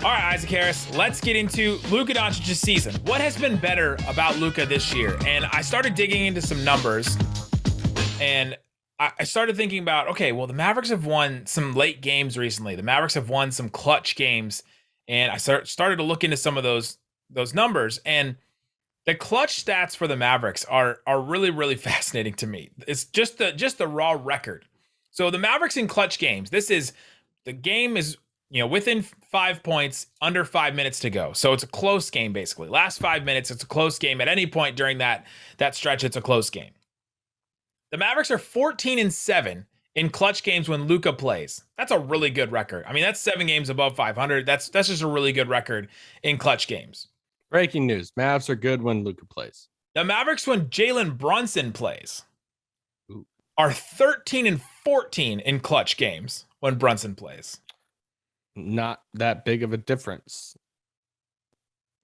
All right, Isaac Harris, let's get into Luka Doncic's season. What has been better about Luka this year? And I started digging into some numbers, and I started thinking about, okay, well, the Mavericks have won some late games recently. The Mavericks have won some clutch games, and I started to look into some of those numbers, and the clutch stats for the Mavericks are really, really fascinating to me. It's just the raw record. So the Mavericks in clutch games, the game is within 5 points, under 5 minutes to go. So it's a close game, basically. Last 5 minutes, it's a close game. At any point during that stretch, it's a close game. The Mavericks are 14-7 in clutch games when Luka plays. That's a really good record. I mean, that's 7 games above 500. That's just a really good record in clutch games. Breaking news. Mavs are good when Luka plays. The Mavericks, when Jalen Brunson plays, are 13-14 in clutch games when Brunson plays. Not that big of a difference.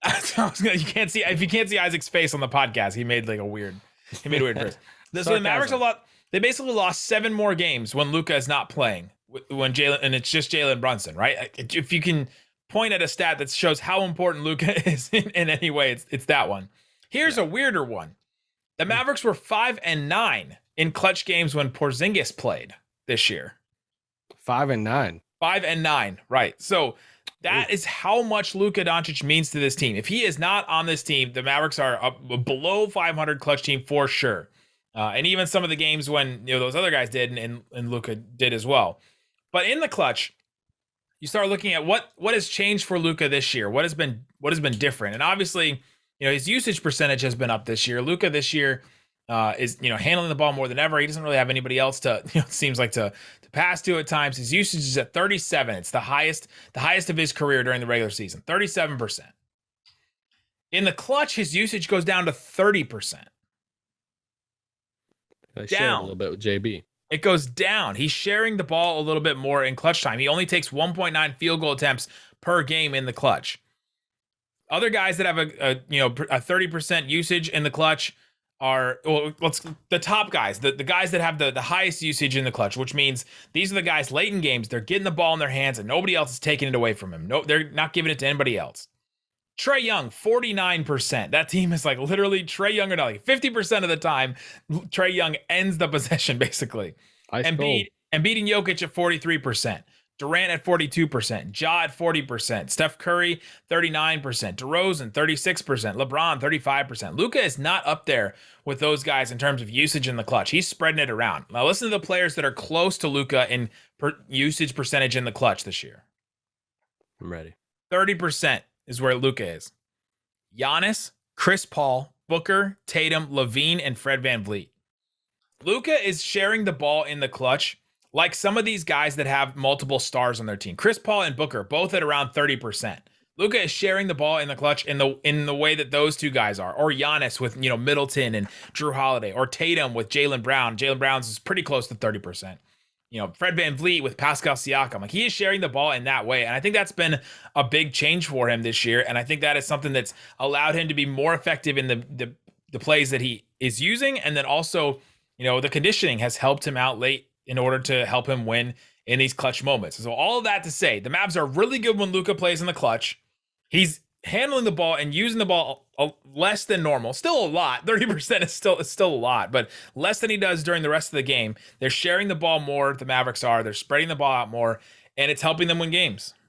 You can't see Isaac's face on the podcast. He made a weird face. So the Mavericks they basically lost 7 more games when Luka is not playing, when Jalen, and it's just Jalen Brunson, right? If you can point at a stat that shows how important Luka is in any way, it's that one. Here's a weirder one. The Mavericks were 5-9 in clutch games when Porzingis played this year. 5-9. 5-9, right? So that is how much Luka Doncic means to this team. If he is not on this team, the Mavericks are a below 500 clutch team for sure. And even some of the games when those other guys did and Luka did as well. But in the clutch, you start looking at what has changed for Luka this year. What has been different? And obviously, his usage percentage has been up this year. Luka this year is handling the ball more than ever. He doesn't really have anybody else to seems like to pass to at times. His usage is at 37. It's the highest of his career during the regular season. 37%. In the clutch, his usage goes down to 30%. I share a little bit with JB. It goes down. He's sharing the ball a little bit more in clutch time. He only takes 1.9 field goal attempts per game in the clutch. Other guys that have a 30% usage in the clutch are the top guys, the guys that have the highest usage in the clutch, which means these are the guys late in games. They're getting the ball in their hands and nobody else is taking it away from him. No, they're not giving it to anybody else. Trae Young, 49%. That team is literally Trae Young or nothing. 50% of the time, Trae Young ends the possession, basically. Embiid and Jokic at 43%. Durant at 42%. Ja at 40%. Steph Curry, 39%. DeRozan, 36%. LeBron, 35%. Luka is not up there with those guys in terms of usage in the clutch. He's spreading it around. Now listen to the players that are close to Luka in usage percentage in the clutch this year. I'm ready. 30% is where Luka is. Giannis, Chris Paul, Booker, Tatum, Levine, and Fred VanVleet. Luka is sharing the ball in the clutch like some of these guys that have multiple stars on their team. Chris Paul and Booker, both at around 30%. Luka is sharing the ball in the clutch in the way that those two guys are. Or Giannis with Middleton and Drew Holiday. Or Tatum with Jaylen Brown. Jaylen Brown's is pretty close to 30%. Fred VanVleet with Pascal Siakam. He is sharing the ball in that way. And I think that's been a big change for him this year. And I think that is something that's allowed him to be more effective in the plays that he is using. And then also, the conditioning has helped him out late in order to help him win in these clutch moments. So all of that to say, the Mavs are really good when Luka plays in the clutch. He's handling the ball and using the ball less than normal. Still a lot. 30% is still a lot, but less than he does during the rest of the game. They're sharing the ball more, the Mavericks are. They're spreading the ball out more, and it's helping them win games.